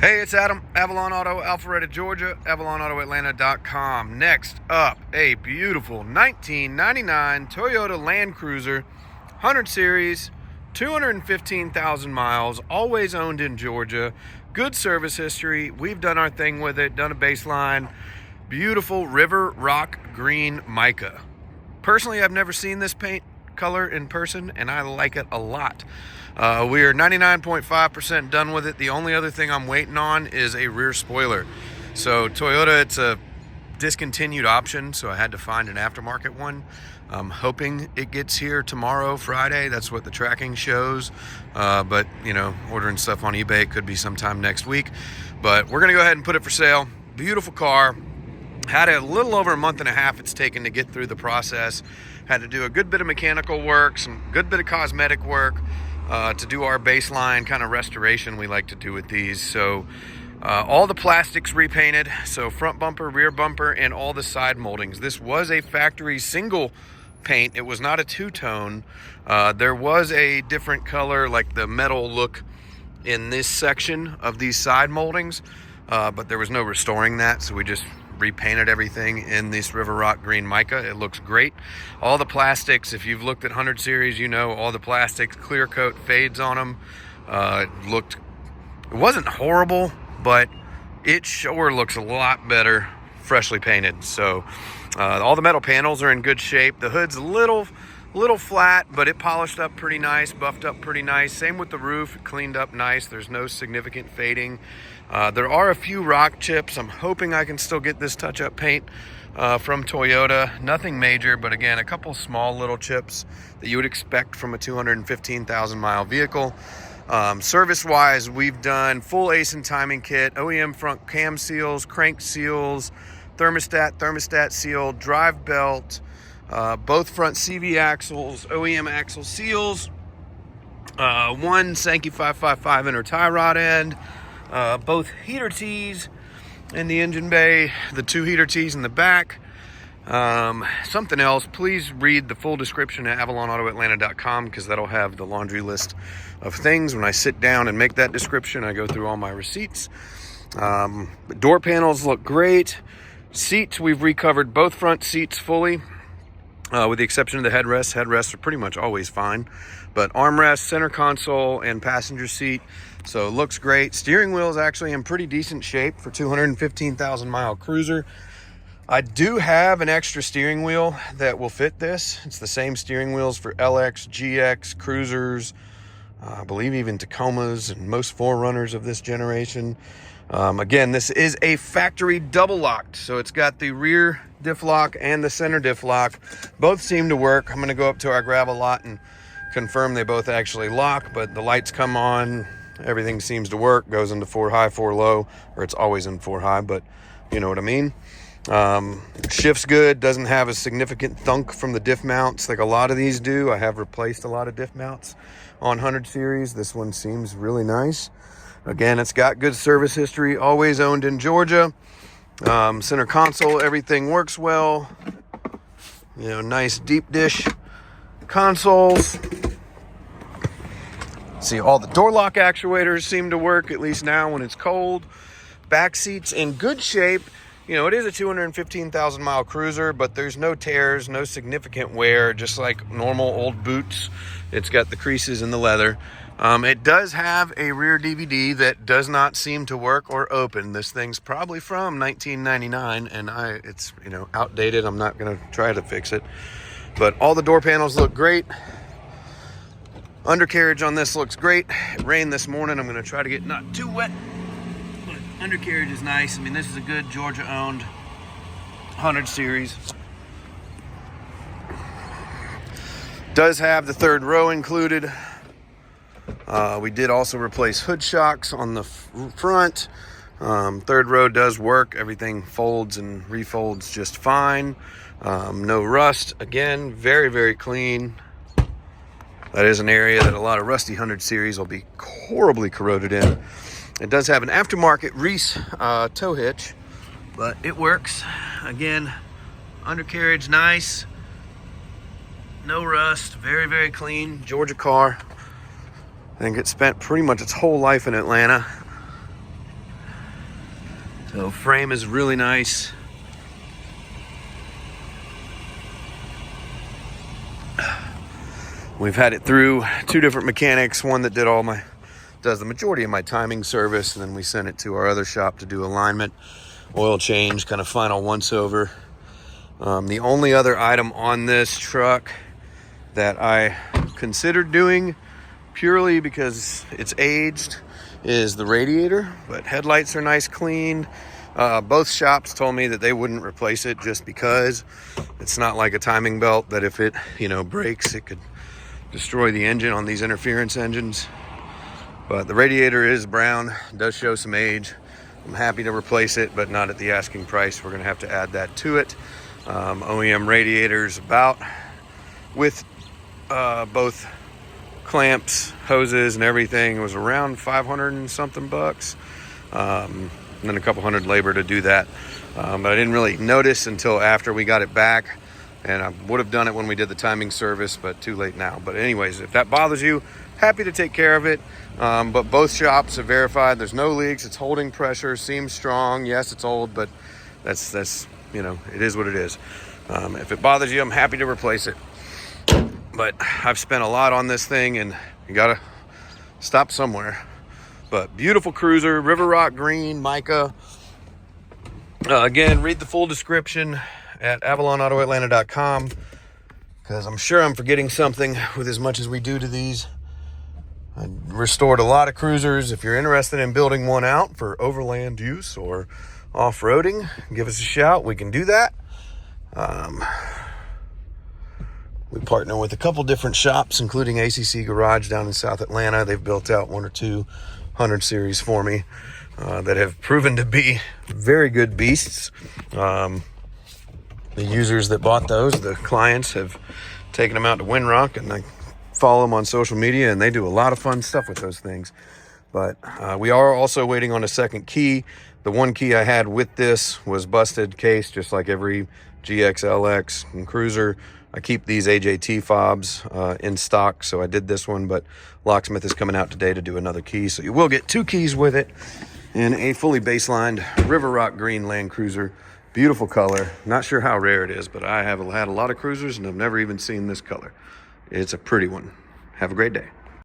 Hey, it's Adam, Avalon Auto, Alpharetta, Georgia, AvalonAutoAtlanta.com. Next up, a beautiful 1999 Toyota Land Cruiser, 100 Series, 215,000 miles, always owned in Georgia, good service history. We've done our thing with it, done a baseline. Beautiful river rock green mica. Personally, I've never seen this paint color in person, and I like it a lot. We are 99.5% done with it. The only other thing I'm waiting on is a rear spoiler. So Toyota, it's a discontinued option, so I had to find an aftermarket one. I'm hoping it gets here tomorrow, Friday. That's what the tracking shows. But, you know, ordering stuff on eBay could be sometime next week. But we're going to go ahead and put it for sale. Beautiful car. Had a little over a month and a half it's taken to get through the process. Had to do a good bit of mechanical work, some good bit of cosmetic work to do our baseline kind of restoration we like to do with these. So all the plastics repainted, so front bumper, rear bumper, and all the side moldings. This was a factory single paint. It was not a two-tone. There was a different color, like the metal look in this section of these side moldings, but there was no restoring that, so we just repainted everything in this river rock green mica. It looks great. All the plastics, if you've looked at 100 series, you know all the plastics, clear coat fades on them. It wasn't horrible, but it sure looks a lot better freshly painted. So all the metal panels are in good shape. The hood's a little flat, but it polished up pretty nice, buffed up pretty nice. Same with the roof, cleaned up nice. There's no significant fading. There are a few rock chips. I'm hoping I can still get this touch-up paint from Toyota. Nothing major, but again, a couple small little chips that you would expect from a 215,000 mile vehicle. Service-wise, we've done full ace and timing kit, OEM front cam seals, crank seals, thermostat seal, drive belt, both front CV axles, OEM axle seals, one Sankey 555 inner tie rod end, both heater tees in the engine bay, the two heater tees in the back. Something else, please read the full description at AvalonAutoAtlanta.com, because that'll have the laundry list of things. When I sit down and make that description, I go through all my receipts. Door panels look great. Seats, we've recovered both front seats fully. With the exception of the headrests. Headrests are pretty much always fine. But armrest, center console, and passenger seat. So it looks great. Steering wheel is actually in pretty decent shape for 215,000 mile cruiser. I do have an extra steering wheel that will fit this. It's the same steering wheels for LX, GX, Cruisers, I believe even Tacomas and most 4Runners of this generation. Again, this is a factory double locked, so it's got the rear diff lock and the center diff lock. Both seem to work. I'm going to go up to our gravel lot and confirm they both actually lock, but the lights come on, everything seems to work, goes into 4 high, 4 low, or it's always in 4 high, but you know what I mean. Shifts good, doesn't have a significant thunk from the diff mounts like a lot of these do. I have replaced a lot of diff mounts on 100 series. This one seems really nice. Again, it's got good service history, always owned in Georgia. Center console, everything works well. You know, nice deep dish consoles. See, all the door lock actuators seem to work, at least now when it's cold. Back seats in good shape. You know, it is a 215,000 mile cruiser, but there's no tears, no significant wear, just like normal old boots. It's got the creases in the leather. It does have a rear DVD that does not seem to work or open. This thing's probably from 1999, and it's, you know, outdated. I'm not going to try to fix it. But all the door panels look great. Undercarriage on this looks great. It rained this morning. I'm going to try to get not too wet, but undercarriage is nice. I mean, this is a good Georgia-owned 100 series. Does have the third row included. We did also replace hood shocks on the front. Third row does work. Everything folds and refolds just fine. No rust. Again, very, very clean. That is an area that a lot of rusty 100 series will be horribly corroded in. It does have an aftermarket Reese tow hitch, but it works. Again, undercarriage nice. No rust. Very, very clean. Georgia car. I think it spent pretty much its whole life in Atlanta. So frame is really nice. We've had it through 2 different mechanics, one that does the majority of my timing service, and then we sent it to our other shop to do alignment, oil change, kind of final once over. The only other item on this truck that I considered doing purely because it's aged is the radiator, but headlights are nice clean. Both shops told me that they wouldn't replace it just because it's not like a timing belt that if it, breaks, it could destroy the engine on these interference engines. But the radiator is brown, does show some age. I'm happy to replace it, but not at the asking price. We're gonna have to add that to it. OEM radiators about, with both clamps, hoses, and everything, it was around 500 and something bucks. And then a couple hundred labor to do that. But I didn't really notice until after we got it back. And I would have done it when we did the timing service, but too late now. But anyways, if that bothers you, happy to take care of it. But both shops have verified there's no leaks. It's holding pressure, seems strong. Yes, it's old, but that's it is what it is. If it bothers you, I'm happy to replace it. But I've spent a lot on this thing, and you gotta stop somewhere. But beautiful cruiser, River Rock green, Mica. Again, read the full description at avalonautoatlanta.com, because I'm sure I'm forgetting something with as much as we do to these. I restored a lot of cruisers. If you're interested in building one out for overland use or off-roading, give us a shout. We can do that. We partner with a couple different shops, including ACC Garage down in South Atlanta. They've built out 1 or 2 100 series for me that have proven to be very good beasts. The users that bought those, the clients, have taken them out to Windrock, and I follow them on social media, and they do a lot of fun stuff with those things. But we are also waiting on a second key. The one key I had with this was busted case, just like every GX, LX, and Cruiser. I keep these AJT fobs in stock, so I did this one, but Locksmith is coming out today to do another key, so you will get 2 keys with it, and a fully baselined River Rock green Land Cruiser. Beautiful color. Not sure how rare it is, but I have had a lot of cruisers, and I've never even seen this color. It's a pretty one. Have a great day.